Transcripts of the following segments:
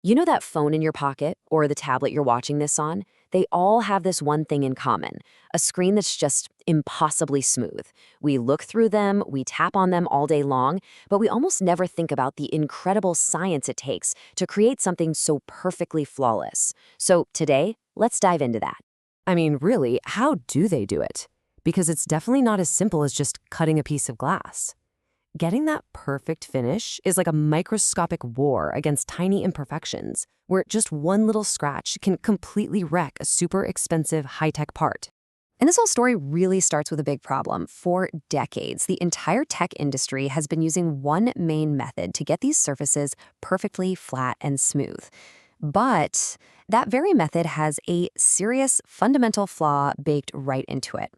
You know that phone in your pocket or the tablet you're watching this on? They all have this one thing in common, a screen that's just impossibly smooth. We look through them, we tap on them all day long, but we almost never think about the incredible science it takes to create something so perfectly flawless. So today, let's dive into that. I mean, really, how do they do it? Because it's definitely not as simple as just cutting a piece of glass. Getting that perfect finish is like a microscopic war against tiny imperfections, where just one little scratch can completely wreck a super expensive high-tech part. And this whole story really starts with a big problem. For decades, the entire tech industry has been using one main method to get these surfaces perfectly flat and smooth. But that very method has a serious fundamental flaw baked right into it.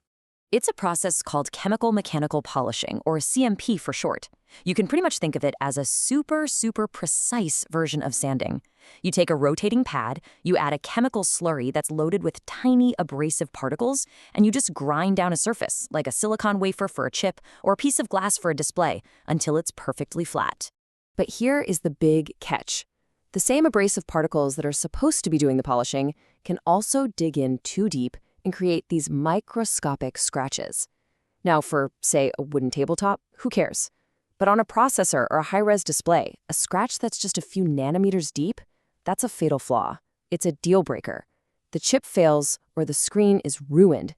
It's a process called chemical mechanical polishing, or CMP for short. You can pretty much think of it as a super precise version of sanding. You take a rotating pad, you add a chemical slurry that's loaded with tiny abrasive particles, and you just grind down a surface, like a silicon wafer for a chip or a piece of glass for a display, until it's perfectly flat. But here is the big catch. The same abrasive particles that are supposed to be doing the polishing can also dig in too deep and create these microscopic scratches. Now for, say, a wooden tabletop, who cares? But on a processor or a high-res display, a scratch that's just a few nanometers deep, that's a fatal flaw. It's a deal breaker. The chip fails or the screen is ruined.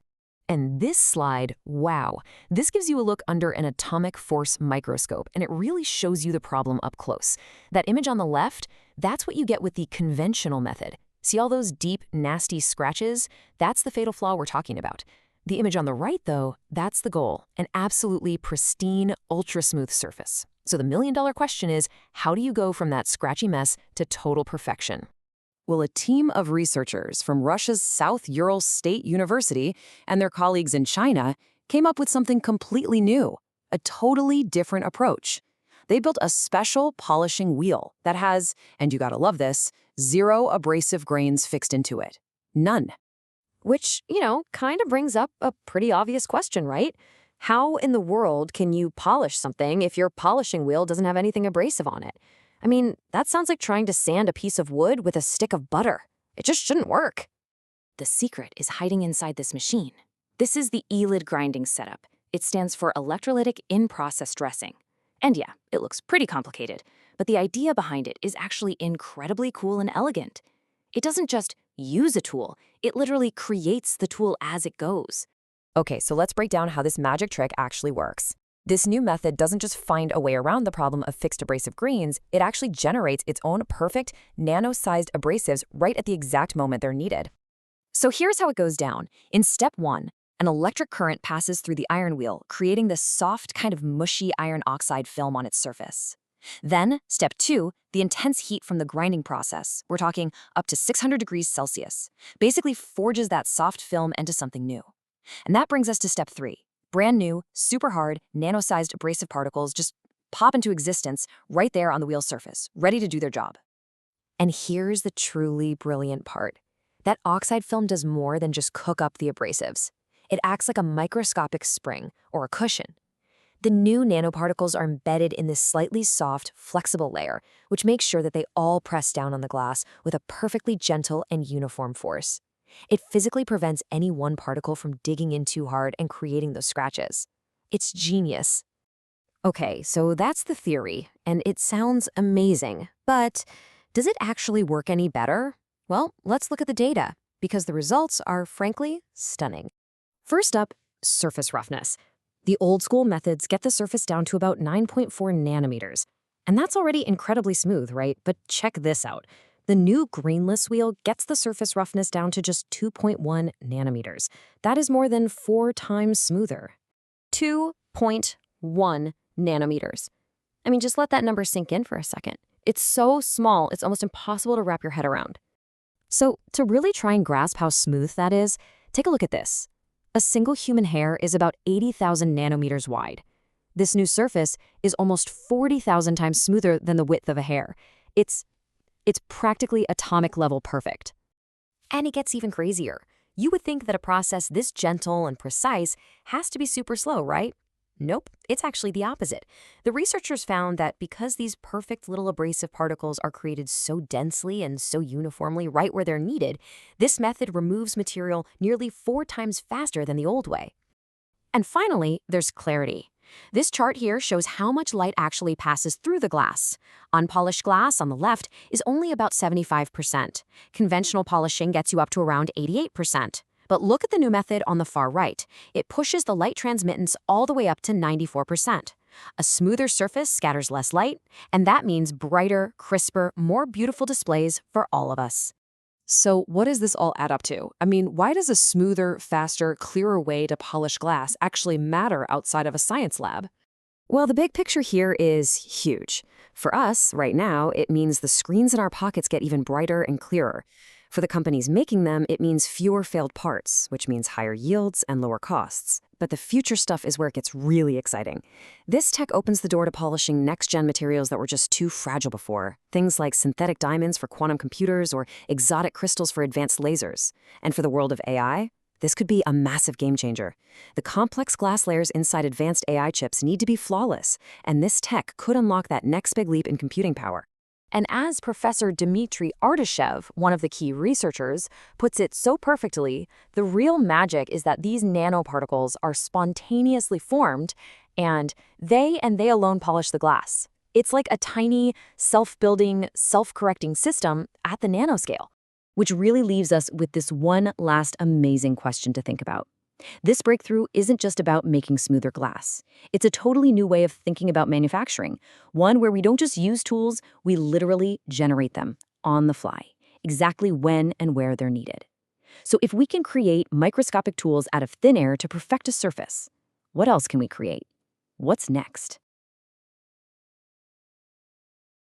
And this slide, wow, this gives you a look under an atomic force microscope, and it really shows you the problem up close. That image on the left, that's what you get with the conventional method. See all those deep, nasty scratches? That's the fatal flaw we're talking about. The image on the right, though, that's the goal, an absolutely pristine, ultra-smooth surface. So the million-dollar question is, how do you go from that scratchy mess to total perfection? Well, a team of researchers from Russia's South Ural State University and their colleagues in China came up with something completely new, a totally different approach. They built a special polishing wheel that has, and you gotta love this, 0 abrasive grains fixed into it. None. Which, kind of brings up a pretty obvious question, right? How in the world can you polish something if your polishing wheel doesn't have anything abrasive on it? I mean, that sounds like trying to sand a piece of wood with a stick of butter. It just shouldn't work. The secret is hiding inside this machine. This is the ELID grinding setup. It stands for electrolytic in-process dressing. And yeah, it looks pretty complicated, but the idea behind it is actually incredibly cool and elegant. It doesn't just use a tool, it literally creates the tool as it goes. Okay, so let's break down how this magic trick actually works. This new method doesn't just find a way around the problem of fixed abrasive greens, it actually generates its own perfect, nano-sized abrasives right at the exact moment they're needed. So here's how it goes down. In step 1, an electric current passes through the iron wheel, creating this soft, kind of mushy iron oxide film on its surface. Then, step 2, the intense heat from the grinding process, we're talking up to 600 degrees Celsius, basically forges that soft film into something new. And that brings us to step 3. Brand new, super hard, nano-sized abrasive particles just pop into existence right there on the wheel surface, ready to do their job. And here's the truly brilliant part. That oxide film does more than just cook up the abrasives. It acts like a microscopic spring, or a cushion. The new nanoparticles are embedded in this slightly soft, flexible layer, which makes sure that they all press down on the glass with a perfectly gentle and uniform force. It physically prevents any one particle from digging in too hard and creating those scratches. It's genius. Okay, so that's the theory, and it sounds amazing, but does it actually work any better? Well, let's look at the data, because the results are, frankly, stunning. First up, surface roughness. The old-school methods get the surface down to about 9.4 nanometers. And that's already incredibly smooth, right? But check this out. The new grainless wheel gets the surface roughness down to just 2.1 nanometers. That is more than 4 times smoother. 2.1 nanometers. I mean, just let that number sink in for a second. It's so small, it's almost impossible to wrap your head around. So, to really try and grasp how smooth that is, take a look at this. A single human hair is about 80,000 nanometers wide. This new surface is almost 40,000 times smoother than the width of a hair. It's practically atomic level perfect. And it gets even crazier. You would think that a process this gentle and precise has to be super slow, right? Nope, it's actually the opposite. The researchers found that because these perfect little abrasive particles are created so densely and so uniformly right where they're needed, this method removes material nearly 4 times faster than the old way. And finally, there's clarity. This chart here shows how much light actually passes through the glass. Unpolished glass on the left is only about 75%. Conventional polishing gets you up to around 88%. But look at the new method on the far right. It pushes the light transmittance all the way up to 94%. A smoother surface scatters less light, and that means brighter, crisper, more beautiful displays for all of us. So what does this all add up to? I mean, why does a smoother, faster, clearer way to polish glass actually matter outside of a science lab? Well, the big picture here is huge. For us, right now, it means the screens in our pockets get even brighter and clearer. For the companies making them, it means fewer failed parts, which means higher yields and lower costs. But the future stuff is where it gets really exciting. This tech opens the door to polishing next-gen materials that were just too fragile before. Things like synthetic diamonds for quantum computers or exotic crystals for advanced lasers. And for the world of AI, this could be a massive game changer. The complex glass layers inside advanced AI chips need to be flawless, and this tech could unlock that next big leap in computing power. And as Professor Dmitry Ardashev, one of the key researchers, puts it so perfectly, the real magic is that these nanoparticles are spontaneously formed, and they alone polish the glass. It's like a tiny, self-building, self-correcting system at the nanoscale. Which really leaves us with this one last amazing question to think about. This breakthrough isn't just about making smoother glass. It's a totally new way of thinking about manufacturing, one where we don't just use tools, we literally generate them on the fly, exactly when and where they're needed. So if we can create microscopic tools out of thin air to perfect a surface, what else can we create? What's next?